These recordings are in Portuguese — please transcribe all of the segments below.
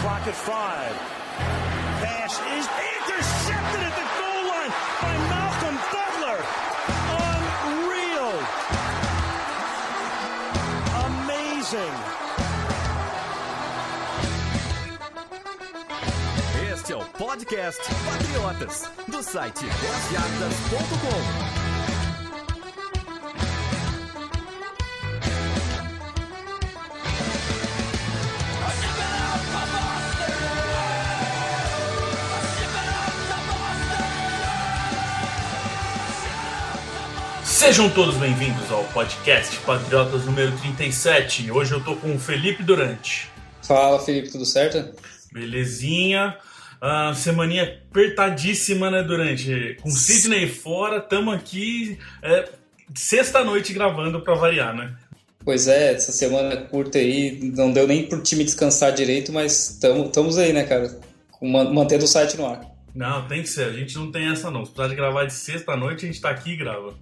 Clock at 5. Pass is intercepted at the goal line by Malcolm Butler. Unreal. Amazing. Este é o podcast Patriotas, do site 10jardas.com. Sejam todos bem-vindos ao podcast Patriotas número 37. Hoje eu tô com o Felipe Durante. Fala, Felipe, tudo certo? Belezinha. Semaninha apertadíssima, né, Durante? Com o Sidney fora, tamo aqui sexta-noite gravando pra variar, né? Pois é, essa semana curta aí, não deu nem pro time descansar direito, mas estamos aí, né, cara? Mantendo o site no ar. Não, tem que ser, a gente não tem essa não. Se precisar de gravar de sexta-noite, a gente tá aqui e grava.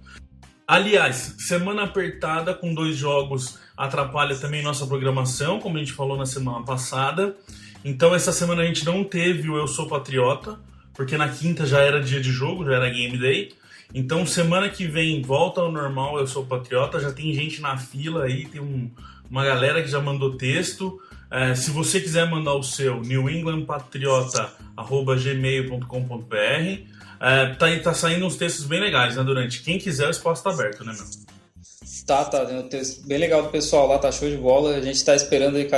Aliás, semana apertada com 2 jogos atrapalha também nossa programação, como a gente falou na semana passada. Então essa semana a gente não teve o Eu Sou Patriota, porque na quinta já era dia de jogo, já era Game Day. Então semana que vem volta ao normal Eu Sou Patriota, já tem gente na fila aí, tem uma galera que já mandou texto. Se você quiser mandar o seu, newenglandpatriota@gmail.com.br. Tá saindo uns textos bem legais, né, Durante? Quem quiser, o espaço tá aberto, né, meu? Tá, tem um texto bem legal do pessoal lá, tá show de bola. A gente tá esperando aí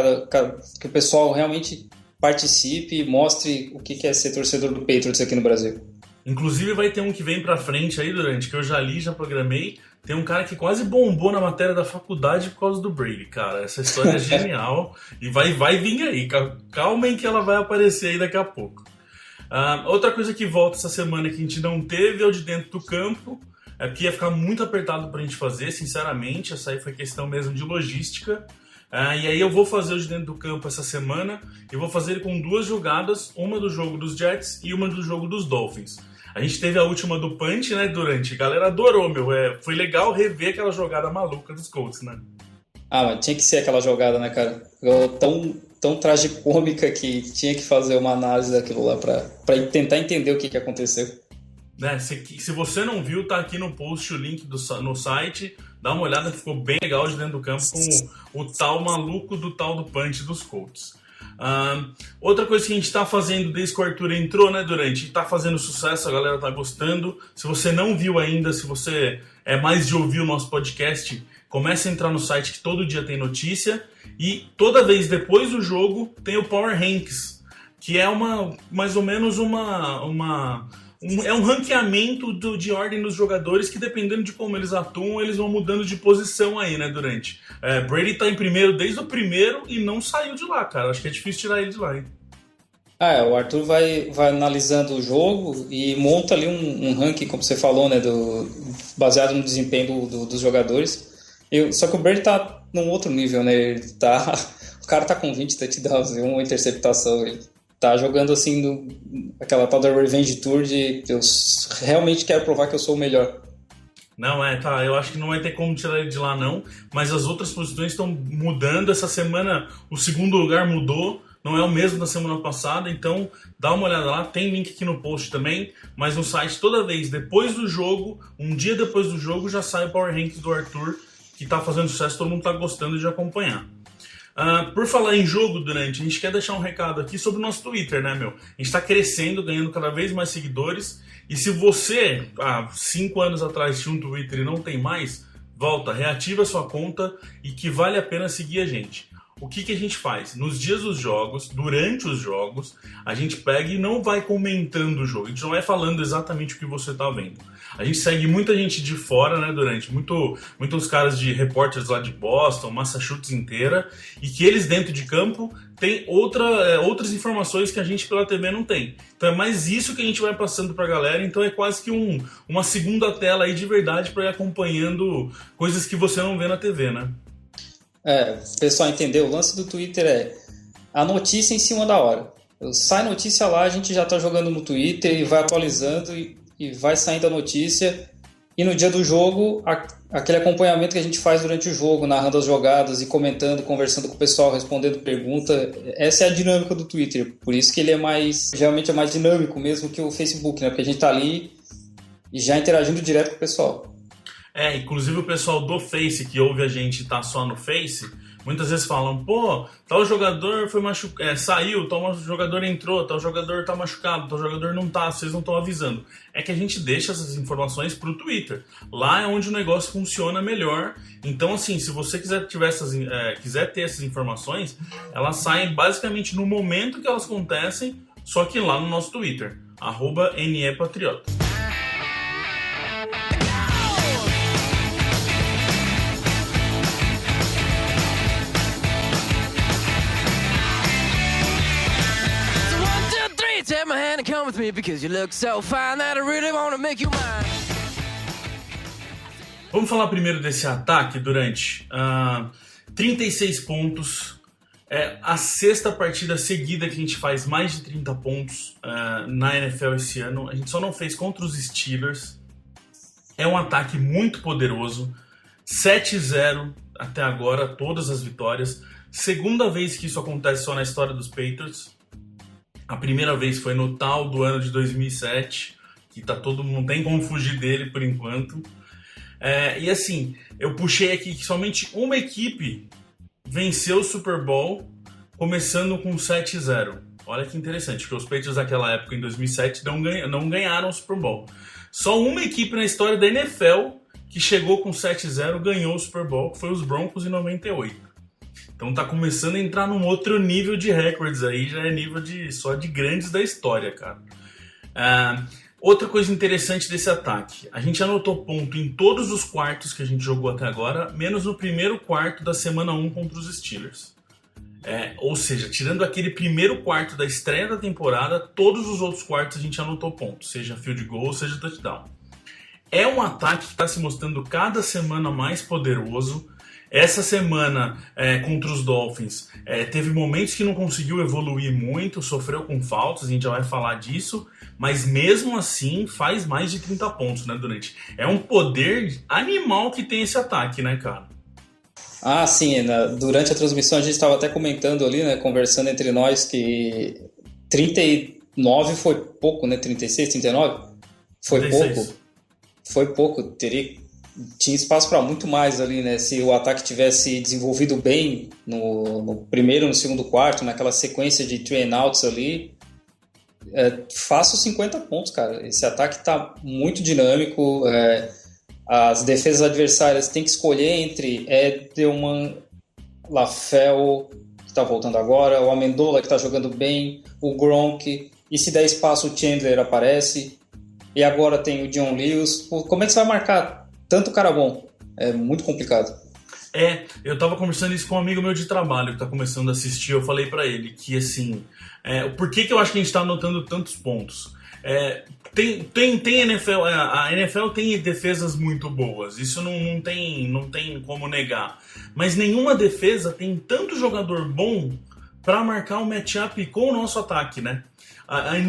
que o pessoal realmente participe e mostre o que é ser torcedor do Patriots aqui no Brasil. Inclusive vai ter um que vem pra frente aí, Durante, que eu já li, já programei. Tem um cara que quase bombou na matéria da faculdade por causa do Brady, cara. Essa história é genial e vai vir aí. Calmem que ela vai aparecer aí daqui a pouco. Outra coisa que volta essa semana que a gente não teve é o de dentro do campo, que ia ficar muito apertado pra gente fazer, sinceramente. Essa aí foi questão mesmo de logística. E aí eu vou fazer o de dentro do campo essa semana e vou fazer ele com 2 jogadas, uma do jogo dos Jets e uma do jogo dos Dolphins. A gente teve a última do punch, né, Durante? A galera adorou, meu. Foi legal rever aquela jogada maluca dos Colts, né? Mas tinha que ser aquela jogada, né, cara? Tão tragicômica que tinha que fazer uma análise daquilo lá pra tentar entender o que aconteceu. Se você não viu, tá aqui no post o link no site. Dá uma olhada, que ficou bem legal de dentro do campo com o tal maluco do tal do punch dos Colts. Outra coisa que a gente tá fazendo desde que o Arthur entrou, né, Durante? Tá fazendo sucesso, a galera tá gostando. Se você não viu ainda, se você é mais de ouvir o nosso podcast, comece a entrar no site que todo dia tem notícia. E toda vez depois do jogo tem o Power Rankings, que é mais ou menos um ranqueamento de ordem dos jogadores que, dependendo de como eles atuam, eles vão mudando de posição aí, né, Durante? Brady tá em primeiro desde o primeiro e não saiu de lá, cara. Acho que é difícil tirar ele de lá, hein? O Arthur vai analisando o jogo e monta ali um ranking, como você falou, né, baseado no desempenho dos jogadores. Só que o Brady tá num outro nível, né? O cara tá com 20 touchdowns e uma interceptação. Ele tá jogando assim aquela tal da Revenge Tour de eu realmente quero provar que eu sou o melhor. Não, eu acho que não vai ter como tirar ele de lá, não. Mas as outras posições estão mudando. Essa semana o segundo lugar mudou. Não é o mesmo da semana passada, então dá uma olhada lá. Tem link aqui no post também. Mas no site, toda vez depois do jogo, um dia depois do jogo, já sai o Power Rankings do Arthur, que tá fazendo sucesso, todo mundo tá gostando de acompanhar. Por falar em jogo, Durante, a gente quer deixar um recado aqui sobre o nosso Twitter, né, meu? A gente tá crescendo, ganhando cada vez mais seguidores. E se você, 5 anos atrás, tinha um Twitter e não tem mais, volta, reativa a sua conta e que vale a pena seguir a gente. O que a gente faz? Nos dias dos jogos, durante os jogos, a gente pega e não vai comentando o jogo. A gente não vai falando exatamente o que você tá vendo. A gente segue muita gente de fora, né, Durante? Muitos caras de repórteres lá de Boston, Massachusetts inteira, e que eles dentro de campo têm outras informações que a gente pela TV não tem. Então é mais isso que a gente vai passando pra galera, então é quase que uma segunda tela aí de verdade pra ir acompanhando coisas que você não vê na TV, né? O pessoal entendeu, o lance do Twitter é a notícia em cima da hora. Sai notícia lá, a gente já tá jogando no Twitter e vai atualizando e vai saindo a notícia E no dia do jogo, aquele acompanhamento que a gente faz durante o jogo, narrando as jogadas e comentando, conversando com o pessoal, respondendo pergunta, essa é a dinâmica do Twitter. Por isso que ele geralmente é mais dinâmico mesmo que o Facebook, né? Porque a gente tá ali e já interagindo direto com o pessoal. Inclusive o pessoal do Face que ouve a gente e tá só no Face, muitas vezes falam, pô, tal jogador foi saiu, tal jogador entrou, tal jogador tá machucado, tal jogador não tá, vocês não estão avisando. É que a gente deixa essas informações pro Twitter. Lá é onde o negócio funciona melhor. Então, assim, se você quiser ter essas informações, elas saem basicamente no momento que elas acontecem, só que lá no nosso Twitter, @NEPatriotas. Take my hand and come with me because you look so fine that I really want to make you mine. Vamos falar primeiro desse ataque durante 36 pontos. É a sexta partida seguida que a gente faz mais de 30 pontos na NFL esse ano. A gente só não fez contra os Steelers. É um ataque muito poderoso. 7-0 até agora, todas as vitórias. Segunda vez que isso acontece só na história dos Patriots. A primeira vez foi no tal do ano de 2007, que todo mundo não tem como fugir dele por enquanto. E assim, eu puxei aqui que somente uma equipe venceu o Super Bowl começando com 7-0. Olha que interessante, porque os Patriots naquela época, em 2007, não ganharam o Super Bowl. Só uma equipe na história da NFL que chegou com 7-0 ganhou o Super Bowl, que foi os Broncos em 98. Então tá começando a entrar num outro nível de recordes aí, já é nível só de grandes da história, cara. Outra coisa interessante desse ataque, a gente anotou ponto em todos os quartos que a gente jogou até agora, menos no primeiro quarto da semana 1 contra os Steelers. Ou seja, tirando aquele primeiro quarto da estreia da temporada, todos os outros quartos a gente anotou ponto, seja field goal, seja touchdown. É um ataque que está se mostrando cada semana mais poderoso. Essa semana contra os Dolphins teve momentos que não conseguiu evoluir muito, sofreu com faltas, a gente já vai falar disso, mas mesmo assim faz mais de 30 pontos, né, Durante? É um poder animal que tem esse ataque, né, cara? Ah, sim, durante a transmissão a gente estava até comentando ali, né, conversando entre nós que 39 foi pouco, né, 36, 39? Foi 36. Pouco. Foi pouco, tinha espaço para muito mais ali, né? Se o ataque tivesse desenvolvido bem no primeiro e no segundo quarto, naquela sequência de three and outs ali, faço 50 pontos, cara. Esse ataque está muito dinâmico. As defesas adversárias têm que escolher entre Edelman, LaFell, que está voltando agora, o Amendola, que está jogando bem, o Gronk, e se der espaço o Chandler aparece, e agora tem o Dion Lewis. Como é que você vai marcar tanto cara bom? É muito complicado. Eu tava conversando isso com um amigo meu de trabalho que tá começando a assistir. Eu falei pra ele que, assim, por que eu acho que a gente tá anotando tantos pontos? Tem NFL, a NFL tem defesas muito boas, isso não tem como negar. Mas nenhuma defesa tem tanto jogador bom pra marcar um matchup com o nosso ataque, né?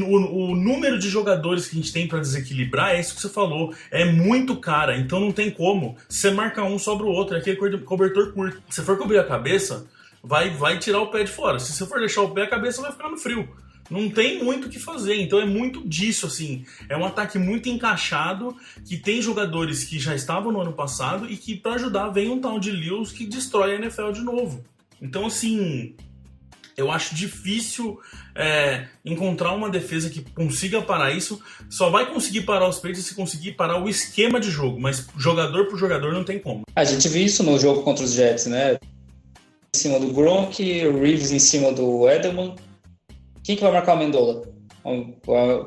O número de jogadores que a gente tem para desequilibrar é isso que você falou, é muito cara, então não tem como. Se você marca um, sobra o outro, é aquele cobertor curto. Se você for cobrir a cabeça, vai tirar o pé de fora. Se você for deixar o pé, a cabeça vai ficar no frio. Não tem muito o que fazer, então é muito disso, assim. É um ataque muito encaixado, que tem jogadores que já estavam no ano passado e que, para ajudar, vem um tal de Lewis que destrói a NFL de novo. Então, assim, eu acho difícil encontrar uma defesa que consiga parar isso. Só vai conseguir parar os Patriots se conseguir parar o esquema de jogo, mas jogador por jogador não tem como. A gente viu isso no jogo contra os Jets, né? Em cima do Gronk, o Reeves em cima do Edelman. Quem que vai marcar o Amendola?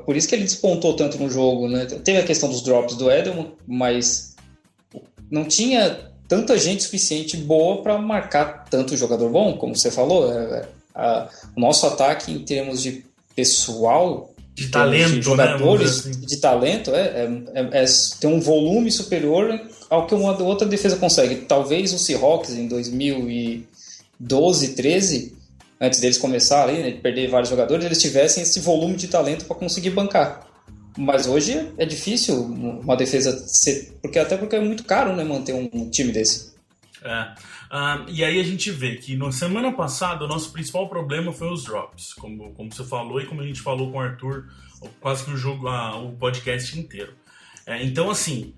Por isso que ele despontou tanto no jogo, né? Teve a questão dos drops do Edelman, mas não tinha tanta gente suficiente boa para marcar tanto jogador bom, como você falou. O nosso ataque em termos de pessoal, de talento, de jogadores, né? Assim. De talento, tem um volume superior ao que uma outra defesa consegue. Talvez o Seahawks em 2012, 13, antes deles começarem, né, perder vários jogadores, eles tivessem esse volume de talento para conseguir bancar. Mas hoje é difícil uma defesa ser... Porque é muito caro, né, manter um time desse. E aí a gente vê que na semana passada o nosso principal problema foi os drops, como você falou e como a gente falou com o Arthur quase que o podcast inteiro. Então assim,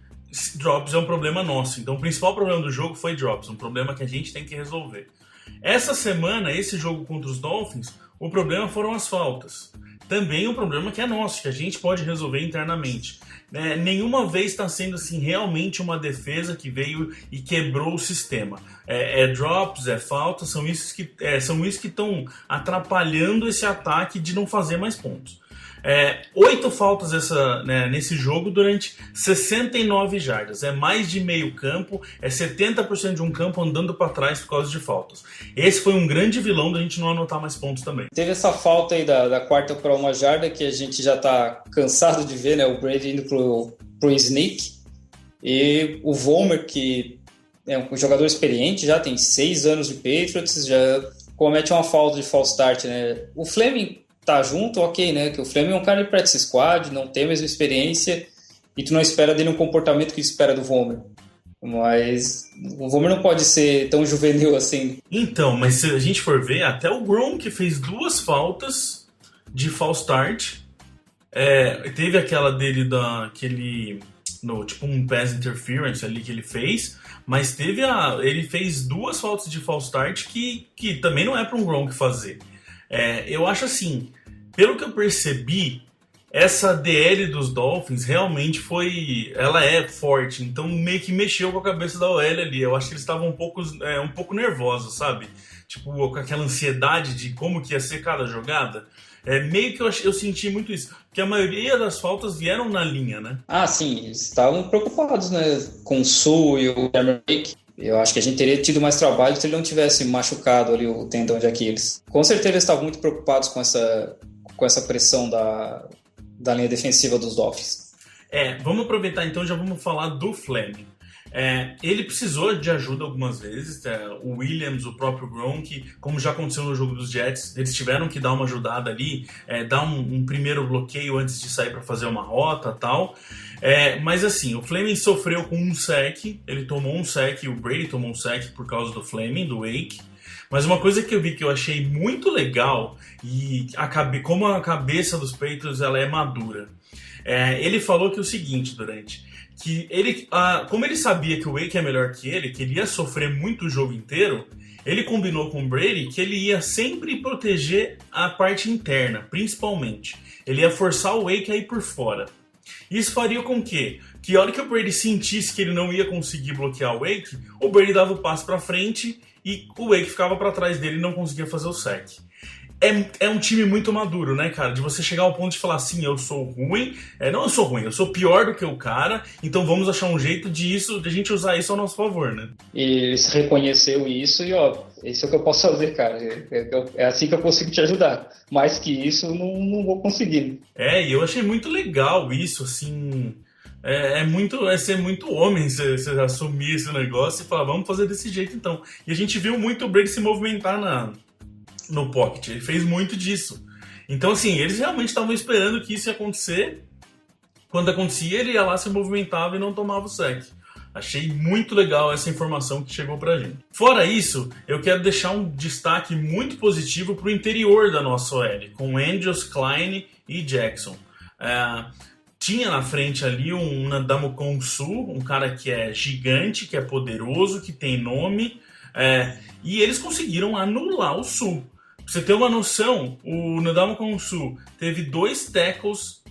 drops é um problema nosso, então o principal problema do jogo foi drops, um problema que a gente tem que resolver. Essa semana, esse jogo contra os Dolphins, o problema foram as faltas. Também um problema que é nosso, que a gente pode resolver internamente. Nenhuma vez está sendo assim, realmente uma defesa que veio e quebrou o sistema. Drops, faltas, são isso que estão atrapalhando esse ataque de não fazer mais pontos. 8 faltas nesse jogo durante 69 jardas. É mais de meio campo, 70% de um campo andando para trás por causa de faltas. Esse foi um grande vilão da gente não anotar mais pontos também. Teve essa falta aí da quarta para 1 jarda que a gente já está cansado de ver, né? O Brady indo pro sneak. E o Vollmer, que é um jogador experiente, já tem 6 anos de Patriots, já comete uma falta de false start, né? O Fleming tá junto, ok, né? Que o Fleming é um cara de practice squad, não tem a mesma experiência e tu não espera dele um comportamento que espera do Vollmer. Mas o Vollmer não pode ser tão juvenil assim. Então, mas se a gente for ver, até o Gronk fez 2 faltas de false start. Teve aquela dele tipo um pass interference ali que ele fez, mas ele fez 2 faltas de false start que também não é para um Gronk fazer. Eu acho assim, pelo que eu percebi, essa DL dos Dolphins realmente ela é forte, então meio que mexeu com a cabeça da OL ali. Eu acho que eles estavam um pouco nervosos, sabe? Tipo, com aquela ansiedade de como que ia ser cada jogada. Meio que eu senti muito isso, porque a maioria das faltas vieram na linha, né? Ah, sim, eles estavam preocupados, né? Com o Sul e o Derrick. Eu acho que a gente teria tido mais trabalho se ele não tivesse machucado ali o tendão de Aquiles. Com certeza eles estavam muito preocupados com essa pressão da linha defensiva dos Dolphins. Vamos aproveitar então, já vamos falar do Fleming. Ele precisou de ajuda algumas vezes, o Williams, o próprio Gronk, como já aconteceu no jogo dos Jets, eles tiveram que dar uma ajudada ali, dar um primeiro bloqueio antes de sair para fazer uma rota e tal. Mas assim, o Fleming sofreu com um sack, ele tomou um sack, o Brady tomou um sack por causa do Fleming, do Wake. Mas uma coisa que eu vi que eu achei muito legal, e como a cabeça dos Patriots ela é madura, ele falou que o seguinte, que como ele sabia que o Wake é melhor que ele ia sofrer muito o jogo inteiro, ele combinou com o Brady que ele ia sempre proteger a parte interna, principalmente. Ele ia forçar o Wake a ir por fora. Isso faria com que a hora que o Brady sentisse que ele não ia conseguir bloquear o Wake, o Brady dava o passe para frente e o Wake ficava para trás dele e não conseguia fazer o sack. É um time muito maduro, né, cara? De você chegar ao ponto de falar assim, eu sou ruim. Não, eu sou ruim, eu sou pior do que o cara, então vamos achar um jeito de a gente usar isso ao nosso favor, né? E ele reconheceu isso e, isso é o que eu posso fazer, cara. É assim que eu consigo te ajudar. Mais que isso, não vou conseguir. E eu achei muito legal isso, assim... É ser muito homem você assumir esse negócio e falar, vamos fazer desse jeito então. E a gente viu muito o Brady se movimentar no pocket, ele fez muito disso. Então assim, eles realmente estavam esperando que isso ia acontecer. Quando acontecia, ele ia lá, se movimentava e não tomava o sack. Achei muito legal essa informação que chegou pra gente. Fora isso, eu quero deixar um destaque muito positivo pro interior da nossa OL, com Andrews, Klein e Jackson. Tinha na frente ali um Ndamukong Suh, um cara que é gigante, que é poderoso, que tem nome, e eles conseguiram anular o Suh. Pra você ter uma noção, o Ndamukong Suh teve 2 tackles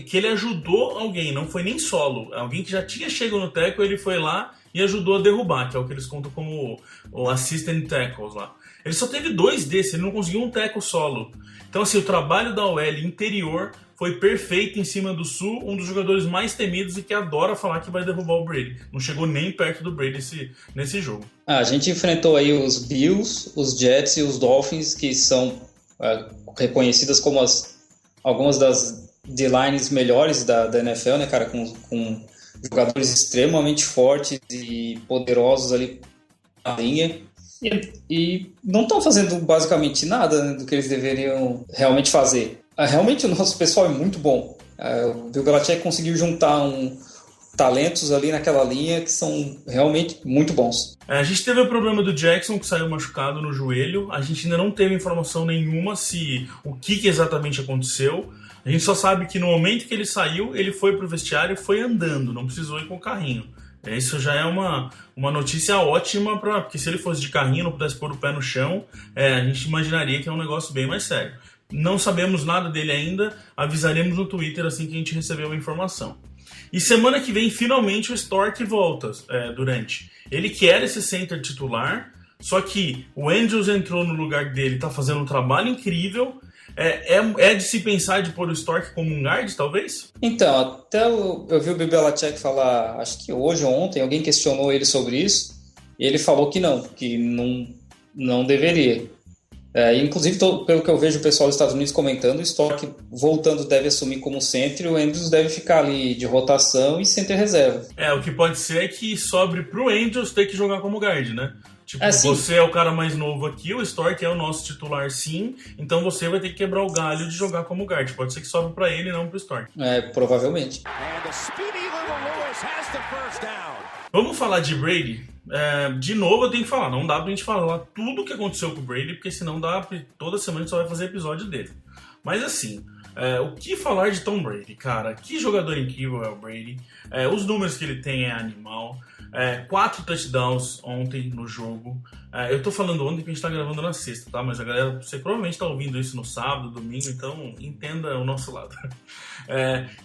que ele ajudou alguém, não foi nem solo. Alguém que já tinha chegado no tackle, ele foi lá e ajudou a derrubar, que é o que eles contam como o assistant tackles lá. Ele só teve 2 desses, ele não conseguiu um tackle solo. Então assim, o trabalho da OL interior foi perfeito em cima do Sul, um dos jogadores mais temidos e que adora falar que vai derrubar o Brady. Não chegou nem perto do Brady nesse jogo. A gente enfrentou aí os Bills, os Jets e os Dolphins, que são reconhecidas como algumas das D-lines melhores da NFL, né, cara? Com jogadores extremamente fortes e poderosos ali na linha. E não estão fazendo basicamente nada, né, do que eles deveriam realmente fazer. Realmente o nosso pessoal é muito bom. O Bill Belichick conseguiu juntar talentos ali naquela linha que são realmente muito bons. A gente teve o problema do Jackson, que saiu machucado no joelho. A gente ainda não teve informação nenhuma o que exatamente aconteceu. A gente só sabe que no momento que ele saiu, ele foi pro vestiário e foi andando, não precisou ir com o carrinho. Isso já é uma notícia ótima, porque se ele fosse de carrinho, não pudesse pôr o pé no chão, a gente imaginaria que é um negócio bem mais sério. Não sabemos nada dele ainda, avisaremos no Twitter assim que a gente receber uma informação. E semana que vem, finalmente, o Stork volta durante. Ele quer esse center titular, só que o Andrews entrou no lugar dele, tá fazendo um trabalho incrível. É de se pensar de pôr o Stork como um guard, talvez? Então, até eu vi o Bill Belichick falar, acho que hoje ou ontem, alguém questionou ele sobre isso, e ele falou que não deveria. Inclusive, pelo que eu vejo o pessoal dos Estados Unidos comentando, o Stork voltando deve assumir como center, e o Andrews deve ficar ali de rotação e center reserva. O que pode ser é que sobre pro Andrews ter que jogar como guard, né? Tipo, sim. Você é o cara mais novo aqui, o Stork é o nosso titular sim, então você vai ter que quebrar o galho de jogar como guard. Pode ser que sobe pra ele e não pro Stork. Provavelmente. Vamos falar de Brady? De novo eu tenho que falar, não dá pra gente falar tudo o que aconteceu com o Brady, porque senão toda semana a gente só vai fazer episódio dele. Mas assim, o que falar de Tom Brady, cara? Que jogador incrível é o Brady. Os números que ele tem é animal. 4 touchdowns ontem no jogo. Eu tô falando ontem que a gente tá gravando na sexta, tá? Mas a galera, você provavelmente tá ouvindo isso no sábado, domingo, então entenda o nosso lado.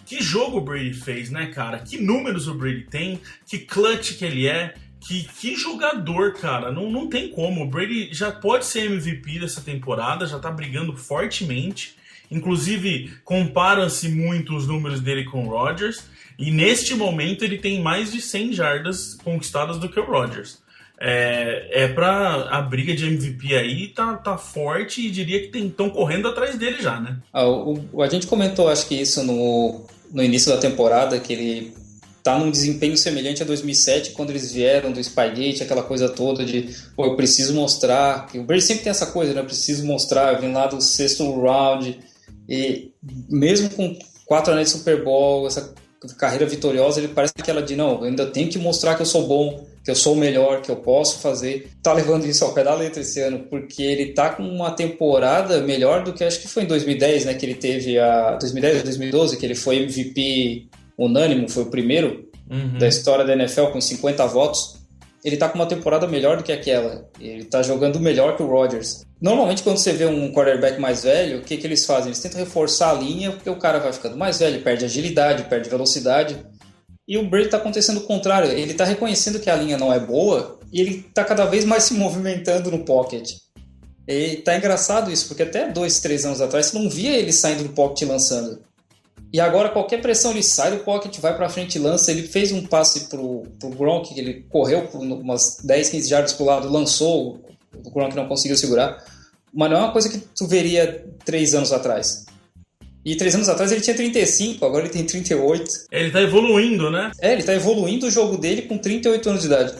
Que jogo o Brady fez, né, cara? Que números o Brady tem, que clutch que ele é. Que jogador, cara, não tem como. O Brady já pode ser MVP dessa temporada, já tá brigando fortemente. Inclusive, comparam-se muito os números dele com o Rodgers. E neste momento ele tem mais de 100 jardas conquistadas do que o Rodgers. A briga de MVP aí tá forte e diria que estão correndo atrás dele já, né? A gente comentou, acho que isso no início da temporada, que ele tá num desempenho semelhante a 2007, quando eles vieram do Spygate, aquela coisa toda de, eu preciso mostrar, que o Brady sempre tem essa coisa, né, eu preciso mostrar, vem lá do 6º round, e mesmo com 4 anéis de Super Bowl, essa carreira vitoriosa, ele parece aquela de, não, eu ainda tenho que mostrar que eu sou bom, que eu sou o melhor, que eu posso fazer. Tá levando isso ao pé da letra esse ano, porque ele tá com uma temporada melhor do que acho que foi em 2010, né, que ele teve 2010 ou 2012, que ele foi MVP unânime, foi o primeiro da história da NFL com 50 votos. Ele tá com uma temporada melhor do que aquela. Ele tá jogando melhor que o Rodgers. Normalmente, quando você vê um quarterback mais velho, o que eles fazem? Eles tentam reforçar a linha, porque o cara vai ficando mais velho, perde agilidade, perde velocidade. E o Brady tá acontecendo o contrário. Ele tá reconhecendo que a linha não é boa e ele tá cada vez mais se movimentando no pocket. E tá engraçado isso, porque até 2-3 anos atrás você não via ele saindo do pocket e lançando. E agora qualquer pressão ele sai do pocket, vai pra frente e lança. Ele fez um passe pro Gronk, que ele correu por umas 10, 15 jardas pro lado, lançou, o Gronk não conseguiu segurar. Mas não é uma coisa que tu veria 3 anos atrás. E 3 anos atrás ele tinha 35, agora ele tem 38. Ele tá evoluindo, né? Ele tá evoluindo o jogo dele com 38 anos de idade.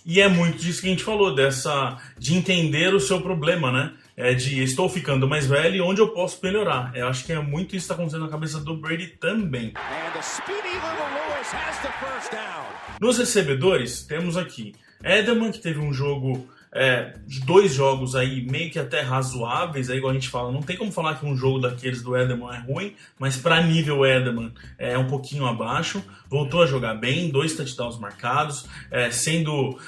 E é muito disso que a gente falou, de entender o seu problema, né? Estou ficando mais velho e onde eu posso melhorar. Eu acho que é muito isso que está acontecendo na cabeça do Brady também. Nos recebedores, temos aqui Edelman, que teve um jogo, 2 jogos aí meio que até razoáveis, igual a gente fala, não tem como falar que um jogo daqueles do Edelman é ruim, mas para nível Edelman é um pouquinho abaixo. Voltou a jogar bem, 2 touchdowns marcados,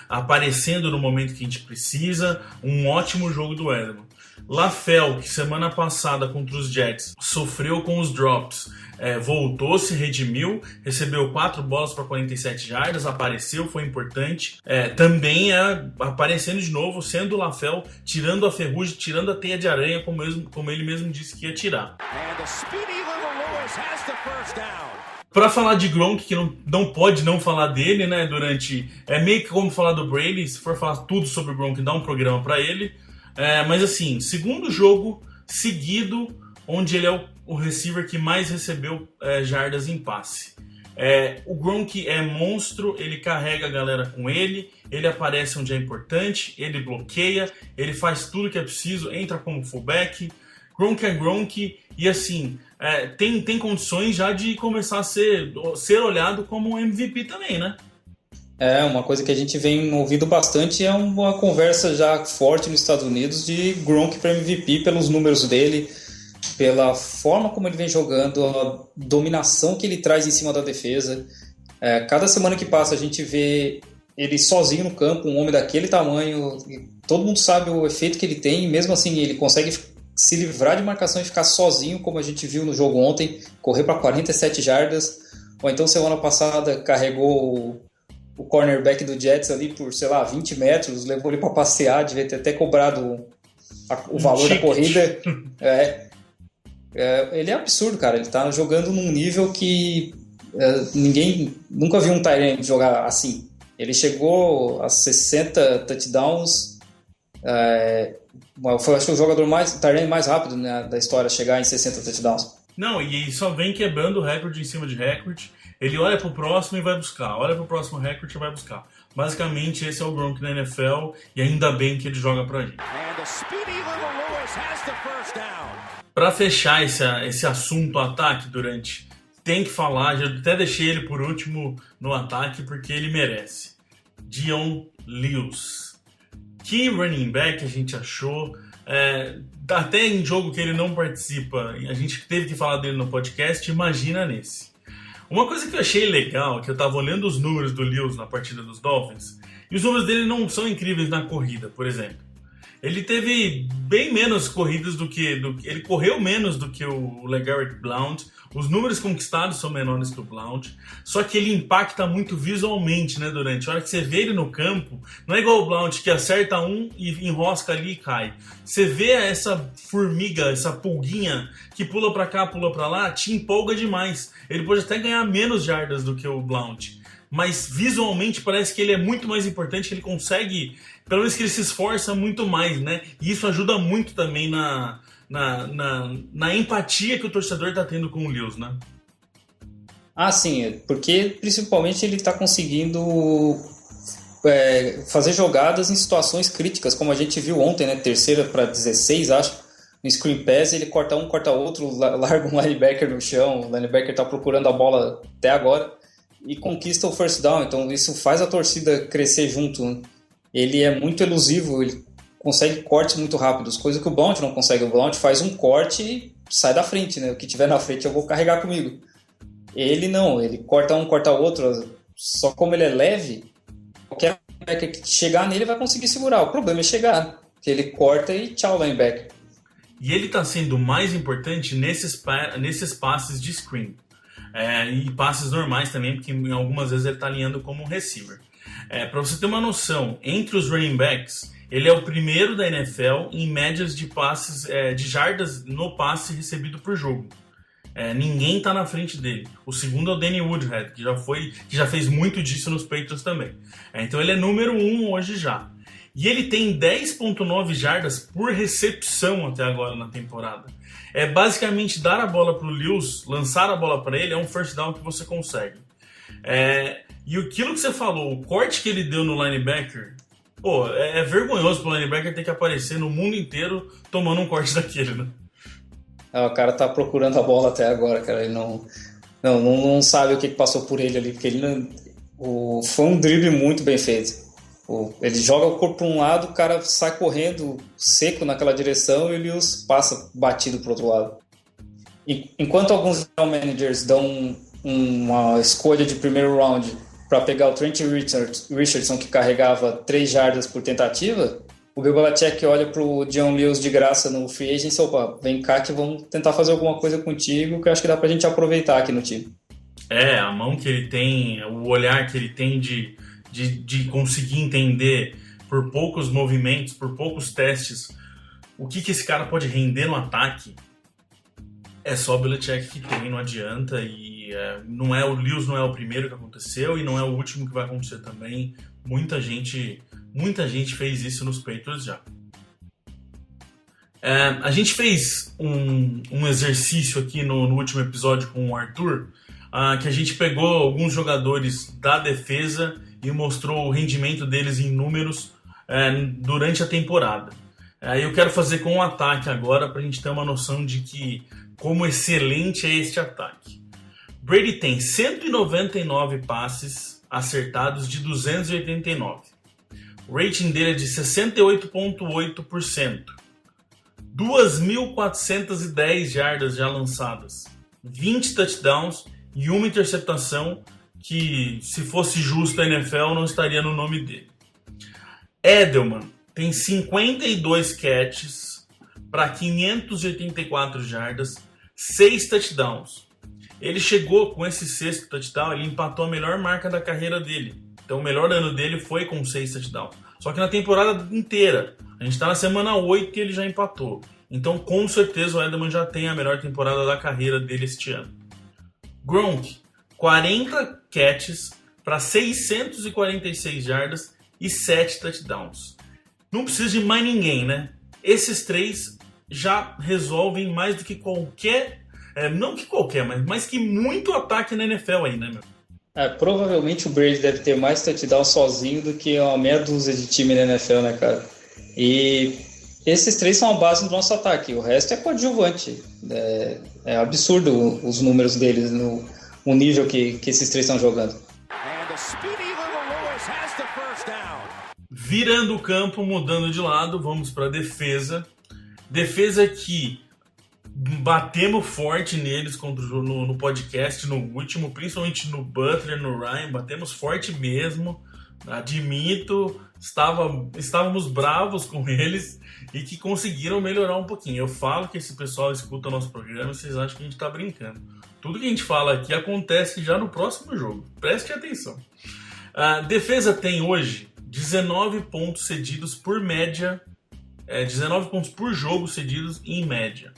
aparecendo no momento que a gente precisa, um ótimo jogo do Edelman. LaFell, que semana passada contra os Jets sofreu com os drops, voltou, se redimiu, recebeu 4 bolas para 47 jardas, apareceu, foi importante. Também aparecendo de novo, sendo o LaFell, tirando a ferrugem, tirando a teia de aranha, como ele mesmo disse que ia tirar. Para falar de Gronk, que não pode não falar dele, né, meio que como falar do Brady, se for falar tudo sobre o Gronk, dá um programa para ele. Mas assim, segundo jogo seguido onde ele é o receiver que mais recebeu jardas em passe. O Gronk é monstro, ele carrega a galera com ele aparece onde é importante, ele bloqueia, ele faz tudo que é preciso, entra como fullback. Gronk é Gronk e assim, tem condições já de começar a ser olhado como MVP também, né? Uma coisa que a gente vem ouvindo bastante é uma conversa já forte nos Estados Unidos de Gronk para MVP pelos números dele, pela forma como ele vem jogando, a dominação que ele traz em cima da defesa. Cada semana que passa a gente vê ele sozinho no campo, um homem daquele tamanho, todo mundo sabe o efeito que ele tem, e mesmo assim ele consegue se livrar de marcação e ficar sozinho, como a gente viu no jogo ontem, correr para 47 jardas, ou então semana passada carregou o cornerback do Jets ali por, 20 metros, levou ele para passear, devia ter até cobrado o valor da corrida. Ele é absurdo, cara. Ele tá jogando num nível que ninguém nunca viu um tight end jogar assim. Ele chegou a 60 touchdowns. Foi, acho que o jogador tight end mais rápido, né, da história a chegar em 60 touchdowns. Não, e só vem quebrando recorde em cima de recorde. Ele olha pro próximo e vai buscar. Olha pro próximo recorde e vai buscar. Basicamente, esse é o Gronk na NFL e ainda bem que ele joga pra gente. Para fechar esse assunto ataque, Durante, tem que falar, já até deixei ele por último no ataque porque ele merece. Dion Lewis. Que running back a gente achou? Até em jogo que ele não participa, a gente teve que falar dele no podcast, imagina nesse. Uma coisa que eu achei legal, que eu tava olhando os números do Lewis na partida dos Dolphins, e os números dele não são incríveis na corrida, por exemplo. Ele teve bem menos corridas ele correu menos do que o LeGarrette Blount. Os números conquistados são menores que o Blount. Só que ele impacta muito visualmente, né, Durante? A hora que você vê ele no campo, não é igual o Blount que acerta um e enrosca ali e cai. Você vê essa formiga, essa pulguinha que pula pra cá, pula pra lá, te empolga demais. Ele pode até ganhar menos jardas do que o Blount. Mas visualmente parece que ele é muito mais importante, que ele consegue, pelo menos que ele se esforça muito mais, né? E isso ajuda muito também na empatia que o torcedor está tendo com o Lewis, né? Sim, porque principalmente ele está conseguindo fazer jogadas em situações críticas, como a gente viu ontem, né? 3ª para 16, acho. No screen pass, ele corta um, corta outro, larga um linebacker no chão, o linebacker está procurando a bola até agora e conquista o first down, então isso faz a torcida crescer junto, né? Ele é muito elusivo, ele consegue cortes muito rápidos, coisa que o Blount não consegue. O Blount faz um corte e sai da frente, né? O que tiver na frente eu vou carregar comigo. Ele não, ele corta um, corta outro, só como ele é leve, qualquer linebacker que chegar nele vai conseguir segurar. O problema é chegar, que ele corta e tchau, linebacker. E ele está sendo mais importante nesses passes de screen. E passes normais também, porque em algumas vezes ele está alinhando como um receiver. Para você ter uma noção, entre os running backs, ele é o primeiro da NFL em médias de passes, de jardas no passe recebido por jogo. Ninguém está na frente dele. O segundo é o Danny Woodhead, que já fez muito disso nos Patriots também. Então ele é número 1 hoje já. E ele tem 10.9 jardas por recepção até agora na temporada. Basicamente dar a bola para o Lewis, lançar a bola para ele, é um first down que você consegue. E aquilo que você falou, o corte que ele deu no linebacker, é vergonhoso pro linebacker ter que aparecer no mundo inteiro tomando um corte daquele, né? O cara tá procurando a bola até agora, cara. Ele não sabe o que passou por ele ali, porque foi um drible muito bem feito. Ele joga o corpo para um lado, o cara sai correndo seco naquela direção e o Lewis passa batido pro outro lado. Enquanto alguns managers dão uma escolha de primeiro round para pegar o Trent Richardson, que carregava 3 jardas por tentativa, o Bill Belichick olha pro Dion Lewis de graça no free agent e opa, vem cá que vamos tentar fazer alguma coisa contigo que eu acho que dá pra gente aproveitar aqui no time. A mão que ele tem, o olhar que ele tem de conseguir entender por poucos movimentos, por poucos testes, o que esse cara pode render no ataque, é só o Belichick que tem, não adianta. E o Lewis não é o primeiro que aconteceu e não é o último que vai acontecer também. Muita gente fez isso nos Patriots já. A gente fez um exercício aqui no último episódio com o Arthur, que a gente pegou alguns jogadores da defesa e mostrou o rendimento deles em números durante a temporada. Aí eu quero fazer com o ataque agora para a gente ter uma noção de que como excelente é este ataque. Brady tem 199 passes acertados de 289. O rating dele é de 68,8%. 2.410 jardas já lançadas. 20 touchdowns e uma interceptação que, se fosse justo a NFL, não estaria no nome dele. Edelman tem 52 catches para 584 jardas, 6 touchdowns. Ele chegou com esse sexto touchdown, ele empatou a melhor marca da carreira dele. Então o melhor ano dele foi com 6 touchdowns. Só que na temporada inteira, a gente está na semana 8 que ele já empatou. Então com certeza o Edelman já tem a melhor temporada da carreira dele este ano. Gronk, 40 catches para 646 jardas e 7 touchdowns. Não precisa de mais ninguém, né? Esses três já resolvem mais do que qualquer... não que qualquer, mas mais que muito ataque na NFL aí, né, meu? Provavelmente o Brady deve ter mais touchdown sozinho do que uma meia dúzia de time na NFL, né, cara? E esses três são a base do nosso ataque. O resto é coadjuvante. É absurdo os números deles, no nível que esses três estão jogando. Virando o campo, mudando de lado, vamos para a defesa. Defesa que batemos forte neles no podcast, no último, principalmente no Butler, no Ryan, batemos forte mesmo. Admito, estávamos bravos com eles e que conseguiram melhorar um pouquinho. Eu falo que esse pessoal escuta o nosso programa e vocês acham que a gente está brincando. Tudo que a gente fala aqui acontece já no próximo jogo. Preste atenção. A defesa tem hoje 19 pontos cedidos por média, 19 pontos por jogo cedidos em média.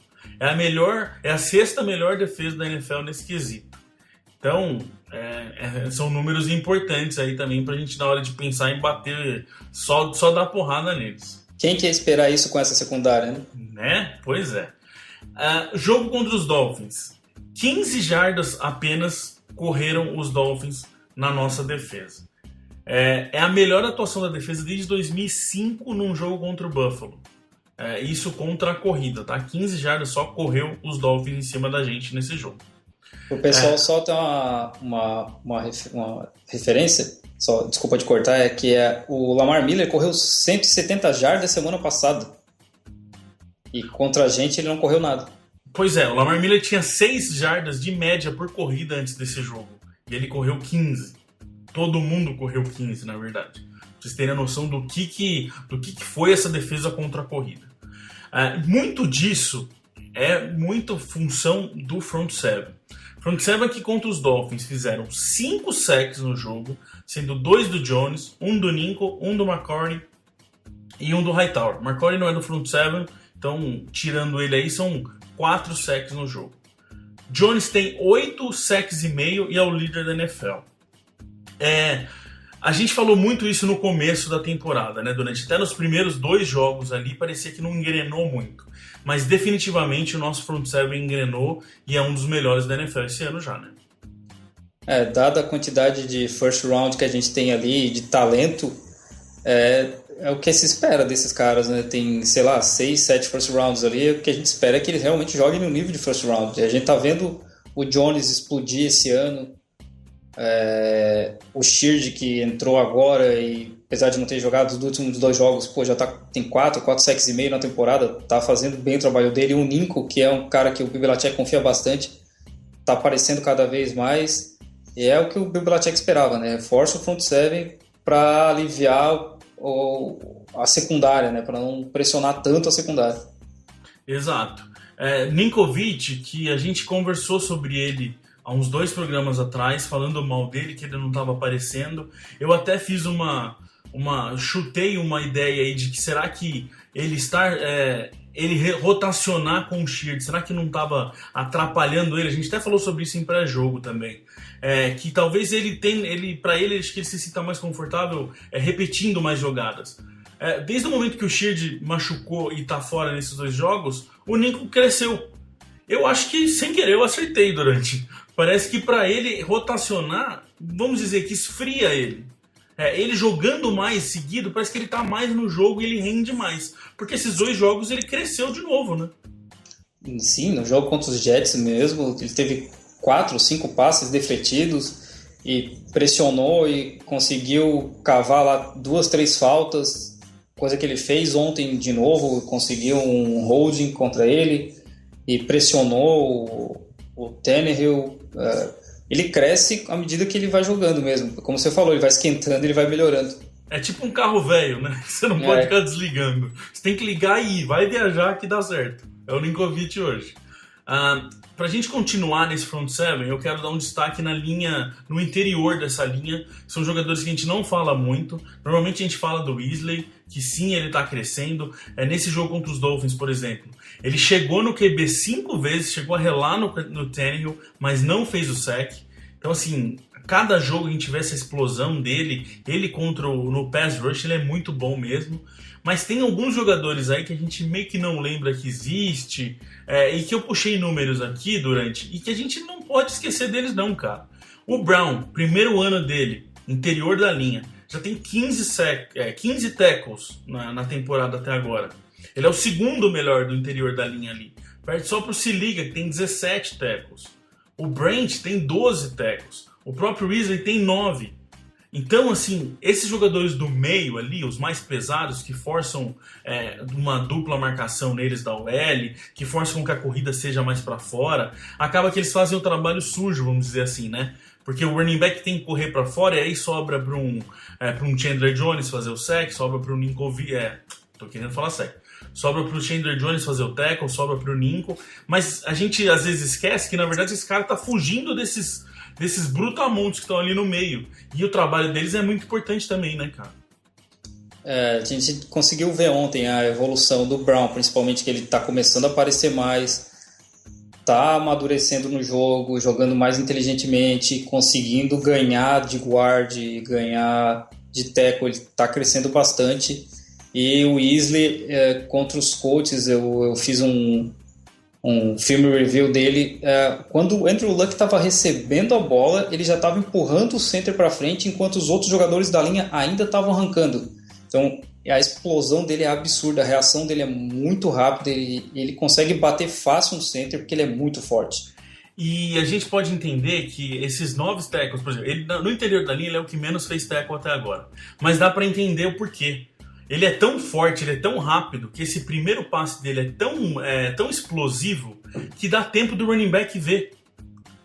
É a sexta melhor defesa da NFL nesse quesito. Então, são números importantes aí também pra gente na hora de pensar em bater, só dar porrada neles. Quem quer esperar isso com essa secundária, né? Pois é. Jogo contra os Dolphins. 15 jardas apenas correram os Dolphins na nossa defesa. É a melhor atuação da defesa desde 2005 num jogo contra o Buffalo. Isso contra a corrida, tá? 15 jardas só correu os Dolphins em cima da gente nesse jogo. O pessoal só tem uma referência, só, desculpa te cortar, que o Lamar Miller correu 170 jardas semana passada. E contra a gente ele não correu nada. Pois é, o Lamar Miller tinha 6 jardas de média por corrida antes desse jogo. E ele correu 15. Todo mundo correu 15, na verdade. Pra vocês terem a noção do que foi essa defesa contra a corrida. Muito disso é muito função do front seven. Front seven que contra os Dolphins fizeram 5 sacks no jogo, sendo 2 do Jones, 1 do Ninko, 1 do McCourty e 1 do Hightower. McCourty não é do front seven, então tirando ele aí são 4 sacks no jogo. Jones tem 8 sacks e meio e é o líder da NFL. A gente falou muito isso no começo da temporada, né? Durante até nos primeiros 2 jogos ali, parecia que não engrenou muito. Mas definitivamente o nosso front seven engrenou e é um dos melhores da NFL esse ano já, né? Dada a quantidade de first round que a gente tem ali, de talento, é o que se espera desses caras, né? Tem, sei lá, 6, 7 first rounds ali, o que a gente espera é que eles realmente joguem no nível de first round. E a gente tá vendo o Jones explodir esse ano, o Sheard que entrou agora e apesar de não ter jogado os últimos 2 jogos, já tem 4 sacks e meio na temporada, tá fazendo bem o trabalho dele. O Ninko, que é um cara que o Bill Belichick confia bastante, tá aparecendo cada vez mais, e é o que o Bill Belichick esperava, né? Força o front seven para aliviar a secundária, né? Para não pressionar tanto a secundária. Exato. Ninkovic, que a gente conversou sobre ele há uns 2 programas atrás, falando mal dele, que ele não estava aparecendo. Eu até fiz chutei uma ideia aí de que será que ele rotacionar com o Sheard, será que não estava atrapalhando ele? A gente até falou sobre isso em pré-jogo também. Que talvez para ele, acho que ele se sinta mais confortável repetindo mais jogadas. Desde o momento que o Sheard machucou e está fora nesses 2 jogos, o Ninko cresceu. Eu acho que sem querer eu acertei durante. Parece que para ele rotacionar, vamos dizer que esfria ele. Ele jogando mais seguido, parece que ele tá mais no jogo e ele rende mais. Porque esses 2 jogos ele cresceu de novo, né? Sim, no jogo contra os Jets mesmo, ele teve 4 ou 5 passes defletidos e pressionou e conseguiu cavar lá 2, 3 faltas, coisa que ele fez ontem de novo, conseguiu um holding contra ele e pressionou o Tannehill. Ele cresce à medida que ele vai jogando mesmo. Como você falou, ele vai esquentando, ele vai melhorando. É tipo um carro velho, né? Você não pode ficar desligando. Você tem que ligar e ir, vai viajar que dá certo. É o Linkovic hoje. Pra gente continuar nesse front seven, eu quero dar um destaque na linha, no interior dessa linha. São jogadores que a gente não fala muito. Normalmente a gente fala do Weasley, que sim, ele tá crescendo. Nesse jogo contra os Dolphins, por exemplo, ele chegou no QB 5 vezes, chegou a relar no Tannehill, mas não fez o sack. Então, assim, cada jogo a gente vê essa explosão dele. Ele no pass rush, ele é muito bom mesmo. Mas tem alguns jogadores aí que a gente meio que não lembra que existe, e que eu puxei números aqui e que a gente não pode esquecer deles não, cara. O Brown, primeiro ano dele, interior da linha, já tem 15 tackles na temporada até agora. Ele é o segundo melhor do interior da linha ali. Perde só pro Siliga, que tem 17 tackles. O Brent tem 12 tackles. O próprio Weasley tem 9. Então, assim, esses jogadores do meio ali, os mais pesados, que forçam uma dupla marcação neles da OL, que forçam com que a corrida seja mais para fora, acaba que eles fazem o trabalho sujo, vamos dizer assim, né? Porque o running back tem que correr para fora e aí sobra para um Chandler Jones fazer o sack, sobra para o Ninkovic... tô querendo falar sack. Sobra para o Chandler Jones fazer o tackle, sobra para o Ninko. Mas a gente às vezes esquece que na verdade esse cara tá fugindo desses brutamontes que estão ali no meio. E o trabalho deles é muito importante também, né, cara? A gente conseguiu ver ontem a evolução do Brown, principalmente que ele tá começando a aparecer mais, tá amadurecendo no jogo, jogando mais inteligentemente, conseguindo ganhar de guard, ganhar de tackle, ele tá crescendo bastante. E o Weasley, contra os Colts, eu fiz um film review dele. Quando o Andrew Luck estava recebendo a bola, ele já estava empurrando o center para frente, enquanto os outros jogadores da linha ainda estavam arrancando. Então, a explosão dele é absurda, a reação dele é muito rápida, ele consegue bater fácil no center porque ele é muito forte. E a gente pode entender que esses 9 tackles, por exemplo, no interior da linha ele é o que menos fez tackle até agora. Mas dá para entender o porquê. Ele é tão forte, ele é tão rápido, que esse primeiro passe dele é tão explosivo que dá tempo do running back ver.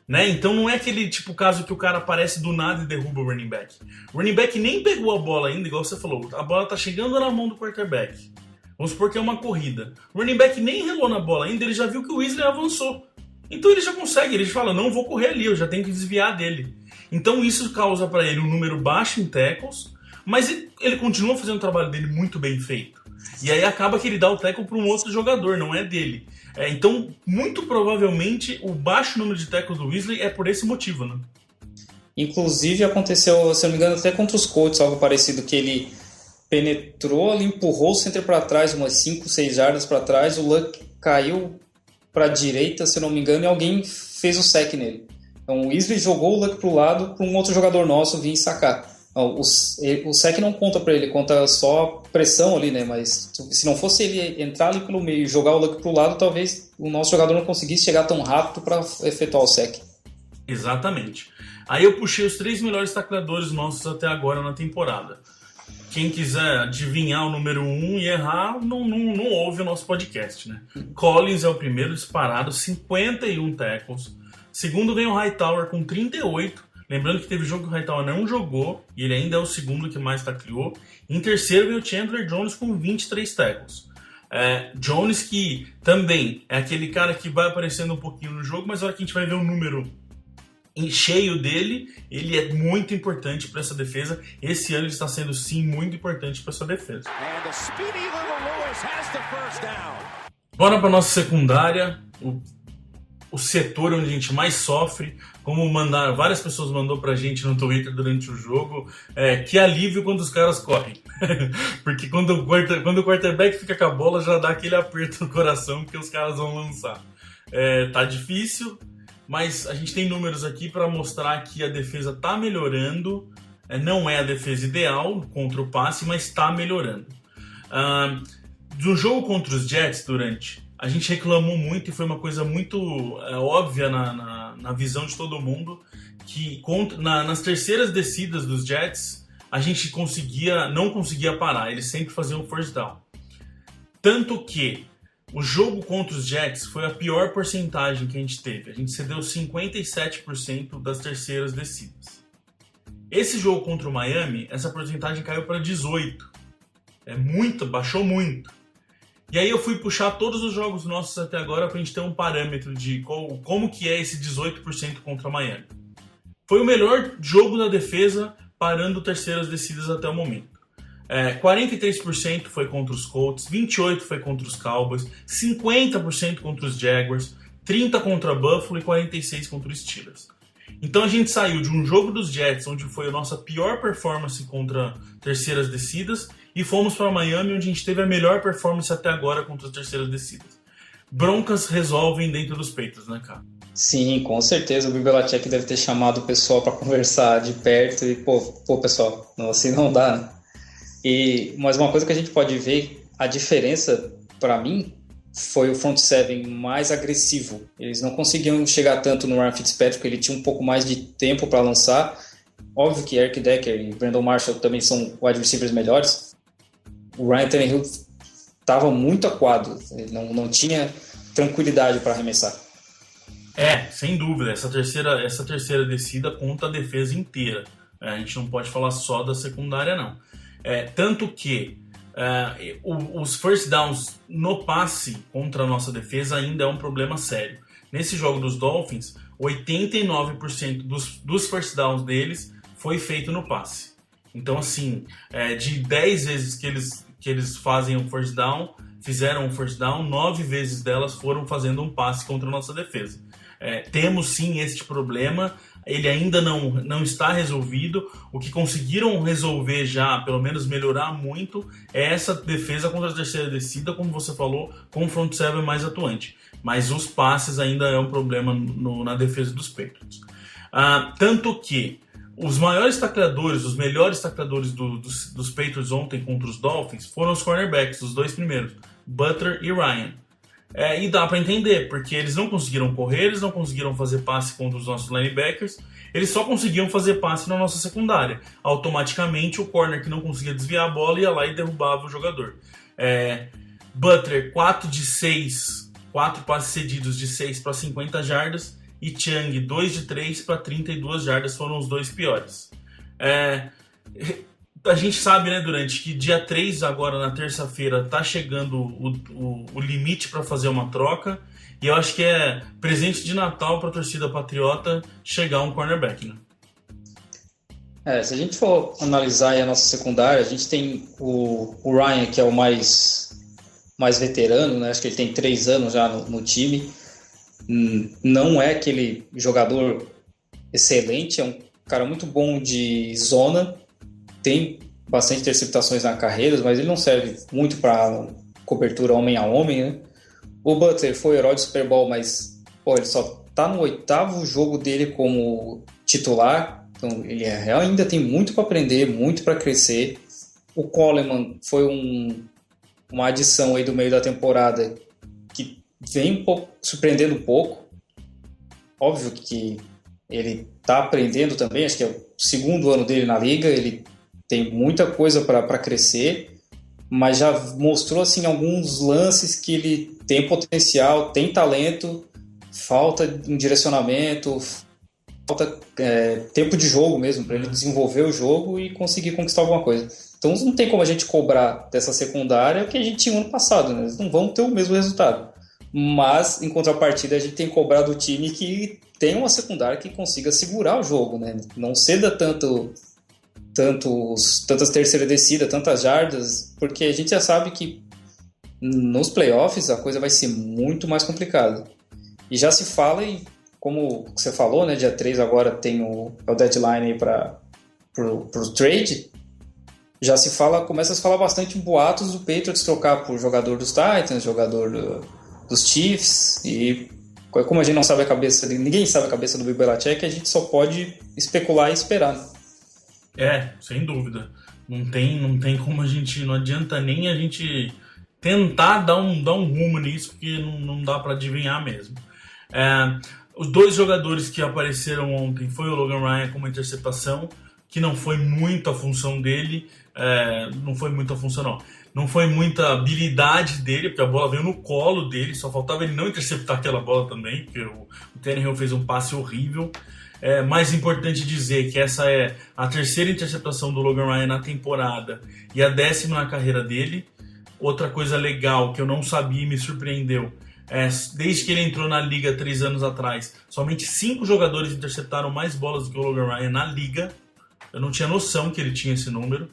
Né? Então não é aquele tipo caso que o cara aparece do nada e derruba o running back. O running back nem pegou a bola ainda, igual você falou. A bola tá chegando na mão do quarterback. Vamos supor que é uma corrida. O running back nem relou na bola ainda, ele já viu que o Weasley avançou. Então ele já consegue, ele fala, não vou correr ali, eu já tenho que desviar dele. Então isso causa para ele um número baixo em tackles, mas ele continua fazendo o trabalho dele muito bem feito. E aí acaba que ele dá o tackle para um outro jogador, não é dele. Então, muito provavelmente, o baixo número de tackles do Weasley é por esse motivo, né? Inclusive aconteceu, se eu não me engano, até contra os Colts, algo parecido, que ele penetrou, ele empurrou o center para trás, umas 5, 6 jardas para trás, o Luck caiu para a direita, se eu não me engano, e alguém fez o sack nele. Então o Weasley jogou o Luck para o lado para um outro jogador nosso vir sacar. O sack não conta para ele, conta só pressão ali, né? Mas se não fosse ele entrar ali pelo meio e jogar o Luck pro lado, talvez o nosso jogador não conseguisse chegar tão rápido para efetuar o sack. Exatamente. Aí eu puxei os 3 melhores tacleadores nossos até agora na temporada. Quem quiser adivinhar o número 1 e errar, não ouve o nosso podcast, né? Collins é o primeiro disparado, 51 tackles. Segundo vem o Hightower com 38. Lembrando que teve jogo que o Hightower não jogou, e ele ainda é o segundo que mais tacleou. Em terceiro veio o Chandler Jones com 23 tackles. Jones que também é aquele cara que vai aparecendo um pouquinho no jogo, mas na hora que a gente vai ver o número cheio dele, ele é muito importante para essa defesa. Esse ano ele está sendo sim muito importante para essa defesa. Bora para nossa secundária, o setor onde a gente mais sofre, como várias pessoas mandou pra gente no Twitter durante o jogo, que alívio quando os caras correm. Porque quando o quarterback fica com a bola, já dá aquele aperto no coração que os caras vão lançar. Tá difícil, mas a gente tem números aqui para mostrar que a defesa tá melhorando. não é a defesa ideal contra o passe, mas está melhorando. Do jogo contra os Jets, a gente reclamou muito e foi uma coisa muito óbvia na visão de todo mundo, que nas terceiras descidas dos Jets, a gente não conseguia parar, eles sempre faziam first down. Tanto que o jogo contra os Jets foi a pior porcentagem que a gente teve. A gente cedeu 57% das terceiras descidas. Esse jogo contra o Miami, essa porcentagem caiu para 18%. Baixou muito. E aí eu fui puxar todos os jogos nossos até agora para a gente ter um parâmetro de como que é esse 18% contra o Miami. Foi o melhor jogo da defesa parando terceiras descidas até o momento. 43% foi contra os Colts, 28% foi contra os Cowboys, 50% contra os Jaguars, 30% contra Buffalo e 46% contra os Steelers. Então a gente saiu de um jogo dos Jets, onde foi a nossa pior performance contra terceiras descidas, e fomos para Miami, onde a gente teve a melhor performance até agora contra as terceiras descidas. Broncas resolvem dentro dos Patriots, né, cara? Sim, com certeza. O Bill Belichick deve ter chamado o pessoal para conversar de perto e, pessoal, assim não dá, né? Mas uma coisa que a gente pode ver, a diferença, para mim, foi o front seven mais agressivo. Eles não conseguiam chegar tanto no Ryan Fitzpatrick, ele tinha um pouco mais de tempo para lançar. Óbvio que Eric Decker e Brandon Marshall também são wide receivers melhores. O Ryan Tannehill estava muito acuado, ele não tinha tranquilidade para arremessar. Sem dúvida, essa terceira descida conta a defesa inteira. A gente não pode falar só da secundária, não. Tanto que os first downs no passe contra a nossa defesa ainda é um problema sério. Nesse jogo dos Dolphins, 89% dos first downs deles foi feito no passe. Então, assim, de 10 vezes que eles fazem fizeram um first down, 9 vezes delas foram fazendo um passe contra a nossa defesa. Temos sim este problema, ele ainda não está resolvido. O que conseguiram resolver já, pelo menos melhorar muito, é essa defesa contra a terceira descida, como você falou, com o front seven mais atuante. Mas os passes ainda é um problema na defesa dos Patriots. Tanto que os melhores tacleadores dos Patriots ontem contra os Dolphins foram os cornerbacks, os dois primeiros, Butler e Ryan. E dá para entender, porque eles não conseguiram correr, eles não conseguiram fazer passe contra os nossos linebackers, eles só conseguiam fazer passe na nossa secundária. Automaticamente o corner que não conseguia desviar a bola ia lá e derrubava o jogador. Butler, 4 passes cedidos de 6 para 50 jardas, e Chung, 2 de 3 para 32 jardas, foram os dois piores. A gente sabe, né, que dia 3, agora na terça-feira, tá chegando o limite para fazer uma troca, e eu acho que é presente de Natal para a torcida patriota chegar um cornerback, né? Se a gente for analisar aí a nossa secundária, a gente tem o Ryan, que é o mais veterano, né? Acho que ele tem 3 anos já no time. Não é aquele jogador excelente, é um cara muito bom de zona, tem bastante interceptações na carreira, mas ele não serve muito para cobertura homem a homem, né? O Butler foi herói do Super Bowl, mas ele só tá no 8º jogo dele como titular, então ele ainda tem muito para aprender, muito para crescer. O Coleman foi uma adição aí do meio da temporada que vem surpreendendo um pouco. Óbvio que ele está aprendendo também, acho que é o 2º ano dele na liga, ele tem muita coisa para crescer, mas já mostrou assim, alguns lances que ele tem potencial, tem talento, falta um direcionamento, falta tempo de jogo mesmo, para ele desenvolver o jogo e conseguir conquistar alguma coisa. Então não tem como a gente cobrar dessa secundária o que a gente tinha ano passado, né? Eles não vão ter o mesmo resultado. Mas, em contrapartida, a gente tem cobrado do time que tem uma secundária que consiga segurar o jogo, né? Não ceda tantas terceiras descidas, tantas jardas, porque a gente já sabe que nos playoffs a coisa vai ser muito mais complicada. E já se fala, e como você falou, né, dia 3 agora tem o deadline aí para o trade, já se fala, começa a se falar bastante em boatos do Patriots trocar por jogador dos Titans, jogador dos Chiefs, e como a gente não sabe ninguém sabe a cabeça do Bill Belichick, a gente só pode especular e esperar. Sem dúvida. Não tem como não adianta nem a gente tentar dar um rumo nisso, porque não dá para adivinhar mesmo. Os 2 jogadores que apareceram ontem foi o Logan Ryan com uma interceptação, que não foi muito a função dele, não foi muita habilidade dele, porque a bola veio no colo dele, só faltava ele não interceptar aquela bola também, porque o Tannehill fez um passe horrível. Mais importante dizer que essa é a 3ª interceptação do Logan Ryan na temporada e a 10ª na carreira dele. Outra coisa legal que eu não sabia e me surpreendeu, desde que ele entrou na liga 3 anos atrás, somente 5 jogadores interceptaram mais bolas do que o Logan Ryan na liga. Eu não tinha noção que ele tinha esse número.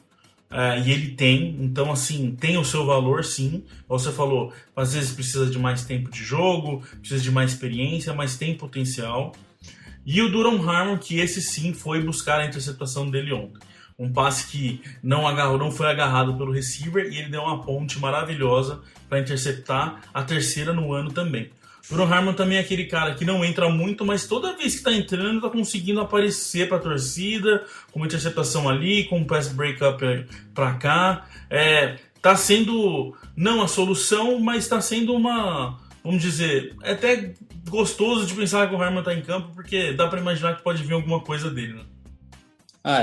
E ele tem, então assim, tem o seu valor sim. Você falou, às vezes precisa de mais tempo de jogo, precisa de mais experiência, mas tem potencial. E o Duron Harmon, que esse sim foi buscar a interceptação dele ontem. Um passe que não foi agarrado pelo receiver e ele deu uma ponte maravilhosa para interceptar a 3ª no ano também. O Duron Harmon também é aquele cara que não entra muito, mas toda vez que está entrando está conseguindo aparecer para a torcida, com uma interceptação ali, com um pass breakup para cá. Está sendo não a solução, mas está sendo vamos dizer, é até gostoso de pensar que o Harmon está em campo, porque dá para imaginar que pode vir alguma coisa dele, né?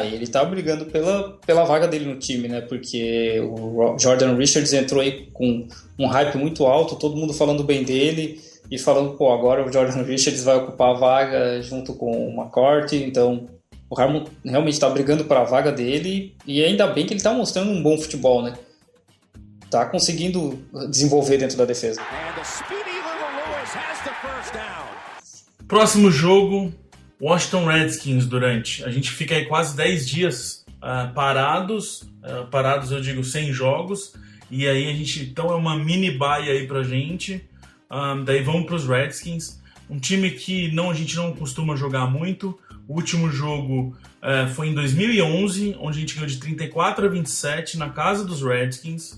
Ele tá brigando pela vaga dele no time, né? Porque o Jordan Richards entrou aí com um hype muito alto, todo mundo falando bem dele e falando, agora o Jordan Richards vai ocupar a vaga junto com o McCourty, então o Harmon realmente tá brigando para a vaga dele e ainda bem que ele tá mostrando um bom futebol, né? Tá conseguindo desenvolver dentro da defesa. Próximo jogo, Washington Redskins a gente fica aí quase 10 dias parados eu digo sem jogos, e aí a gente, então é uma mini bye aí pra gente, daí vamos pros Redskins, um time que a gente não costuma jogar muito. O último jogo foi em 2011, onde a gente ganhou de 34-27 na casa dos Redskins.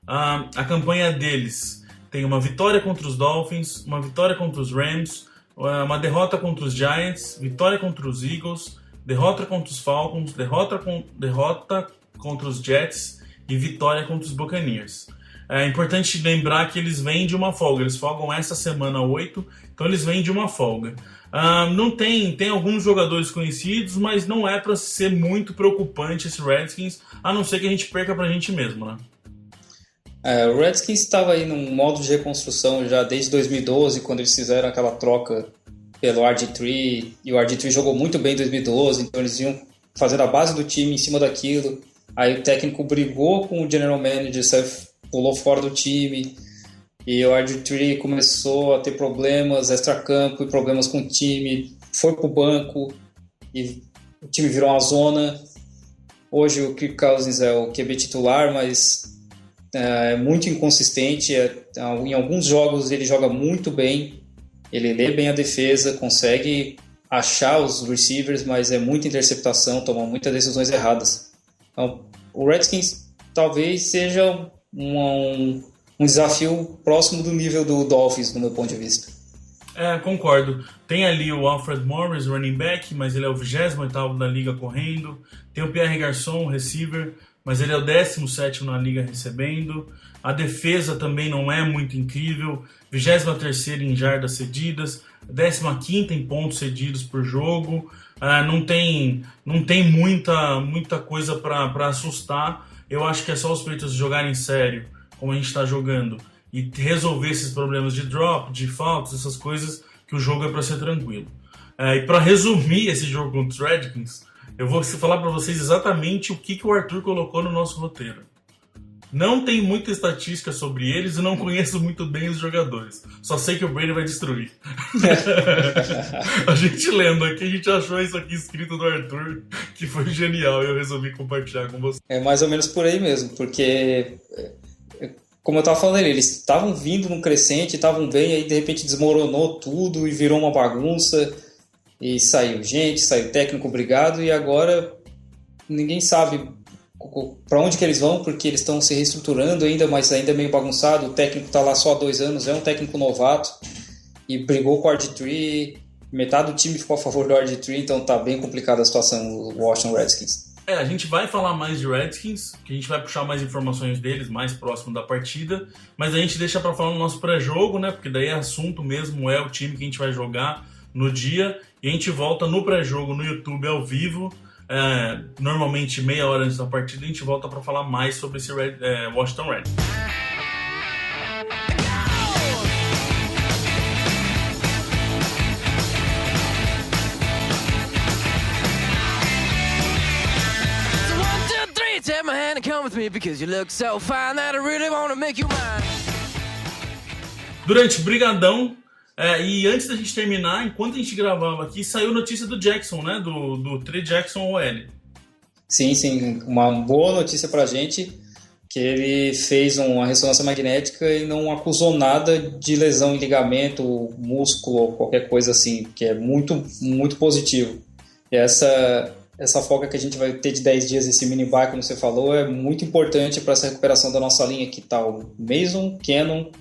A campanha deles tem uma vitória contra os Dolphins, uma vitória contra os Rams, uma derrota contra os Giants, vitória contra os Eagles, derrota contra os Falcons, derrota contra os Jets e vitória contra os Buccaneers. É importante lembrar que eles vêm de uma folga, eles folgam essa semana 8, então eles vêm de uma folga. Não tem alguns jogadores conhecidos, mas não é para ser muito preocupante esse Redskins, a não ser que a gente perca pra gente mesmo, né? O Redskins estava aí num modo de reconstrução já desde 2012, quando eles fizeram aquela troca pelo RG3, e o RG3 jogou muito bem em 2012, então eles iam fazer a base do time em cima daquilo. Aí o técnico brigou com o general manager, pulou fora do time, e o RG3 começou a ter problemas extra-campo e problemas com o time, foi pro banco e o time virou uma zona. Hoje o Kirk Cousins é o QB titular, mas é muito inconsistente. Em alguns jogos ele joga muito bem, ele lê bem a defesa, consegue achar os receivers, mas é muita interceptação, toma muitas decisões erradas. Então, o Redskins talvez seja um desafio próximo do nível do Dolphins, do meu ponto de vista. Concordo. Tem ali o Alfred Morris, running back, mas ele é o 28º da liga correndo. Tem o Pierre Garçon, receiver, mas ele é o 17º na liga recebendo. A defesa também não é muito incrível, 23ª em jardas cedidas, 15ª em pontos cedidos por jogo. Não tem muita coisa para assustar. Eu acho que é só os Patriots jogarem sério, como a gente está jogando, e resolver esses problemas de drop, de faltas, essas coisas, que o jogo é para ser tranquilo. E para resumir esse jogo contra os Redskins, eu vou falar para vocês exatamente o que o Arthur colocou no nosso roteiro. Não tem muita estatística sobre eles e não conheço muito bem os jogadores. Só sei que o Brady vai destruir. A gente lendo aqui, a gente achou isso aqui escrito do Arthur, que foi genial, e eu resolvi compartilhar com vocês. É mais ou menos por aí mesmo, porque, como eu estava falando, eles estavam vindo num crescente, estavam bem, aí de repente desmoronou tudo e virou uma bagunça. E saiu gente, saiu técnico, obrigado, e agora ninguém sabe para onde que eles vão, porque eles estão se reestruturando ainda, mas ainda é meio bagunçado. O técnico está lá só há 2 anos, é um técnico novato, e brigou com o RG3, metade do time ficou a favor do RG3, então tá bem complicada a situação do Washington Redskins. A gente vai falar mais de Redskins, que a gente vai puxar mais informações deles mais próximo da partida, mas a gente deixa para falar no nosso pré-jogo, né? Porque daí é assunto mesmo, é o time que a gente vai jogar no dia, e a gente volta no pré-jogo no YouTube ao vivo, normalmente meia hora antes da partida, a gente volta para falar mais sobre esse Washington Redskins. Take my hand and come with me because you look so fine that I really want to make you mine. Durante Brigadão, e antes da gente terminar, enquanto a gente gravava aqui, saiu notícia do Jackson, né? Do Trey Jackson OL. Sim, uma boa notícia pra gente, que ele fez uma ressonância magnética e não acusou nada de lesão em ligamento, músculo ou qualquer coisa assim, que é muito, muito positivo. E essa folga que a gente vai ter de 10 dias, esse mini-bye, como você falou, é muito importante para essa recuperação da nossa linha, que tá o Mason, Cannon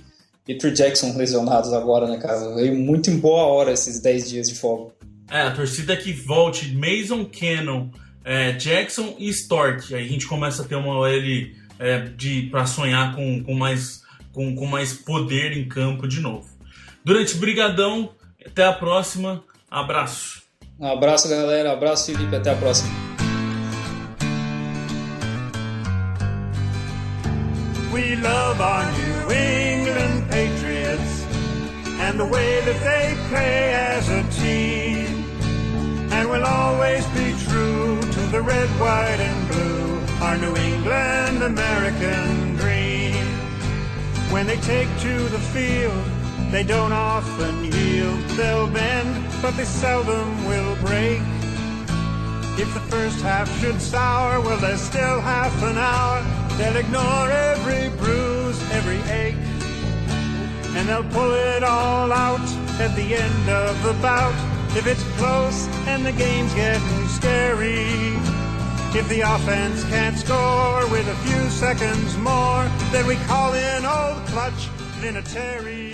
e Trey Jackson lesionados agora, né, cara? Veio muito em boa hora esses 10 dias de folga. A torcida que volte Mason, Cannon, Jackson e Stork. Aí a gente começa a ter uma OL para sonhar com mais poder em campo de novo. Durante Brigadão, até a próxima. Abraço. Um abraço, galera. Abraço, Felipe. Até a próxima. We love our New England Patriots and the way that they play as a team. And we'll always be true to the red, white, and blue, our New England American dream. When they take to the field, they don't often yield. They'll bend, but they seldom will break. If the first half should sour, well, there's still half an hour. They'll ignore every bruise, every ache, and they'll pull it all out at the end of the bout. If it's close and the game's getting scary, if the offense can't score with a few seconds more, then we call in old clutch Vinatieri.